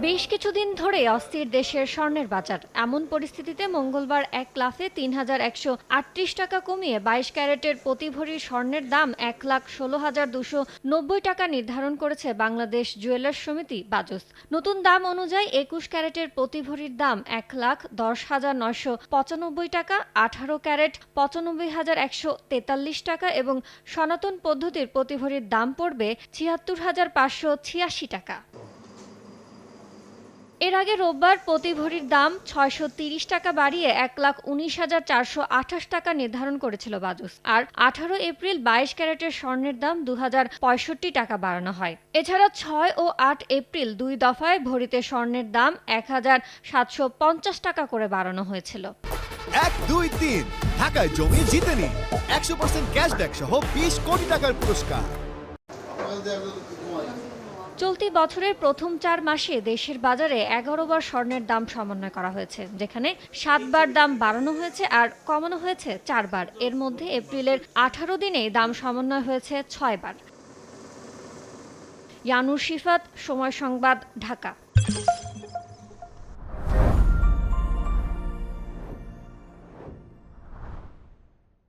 বেশ কিছুদিন ধরে অস্থির দেশের স্বর্ণের বাজার। এমন পরিস্থিতিতে মঙ্গলবার এক লাফে ৩,১৩৮ টাকা কমিয়ে ২২ ক্যারেটের প্রতি ভরি স্বর্ণের দাম ১,১৬,২৯০ টাকা নির্ধারণ করেছে বাংলাদেশ জুয়েলার্স সমিতি বাজুস। নতুন দাম অনুযায়ী ২১ ক্যারেটের প্রতি ভরির দাম ১,১০,৯৯৫ টাকা, ১৮ ক্যারেট ৯৫,১৪৩ টাকা এবং সনাতন পদ্ধতির প্রতি ভরির দাম পড়বে ৭৬,৫৮৬ টাকা। এর আগে রোববার প্রতি ভরির দাম ৬৩০ টাকা বাড়িয়ে ১,১৯,৪২৮ টাকা নির্ধারণ করেছিল বাজুস। আর ১৮ এপ্রিল ২২ ক্যারেটের স্বর্ণের দাম ২,০৬৫ টাকা বাড়ানো হয়। এছাড়া ৬ ও ৮ এপ্রিল দুই দফায় ভরিতে স্বর্ণের দাম ১,৭৫০ টাকা করে বাড়ানো হয়েছিল। ১, ২, ৩ ঢাকায় জমি জিতে নিন ১০০% ক্যাশব্যাক সহ ২০ কোটি টাকার পুরস্কার। চলতি বছরের প্রথম ৪ মাসে দেশের বাজারে ১১ বার স্বর্ণের দাম সমন্বয় করা হয়েছে, যেখানে ৭ বার দাম বাড়ানো হয়েছে আর কমানো হয়েছে ৪ বার। এর মধ্যে এপ্রিলের ১৮ দিনেই দাম সমন্বয় হয়েছে ৬ বার। ইয়ানুর শিফাত, সময় সংবাদ, ঢাকা।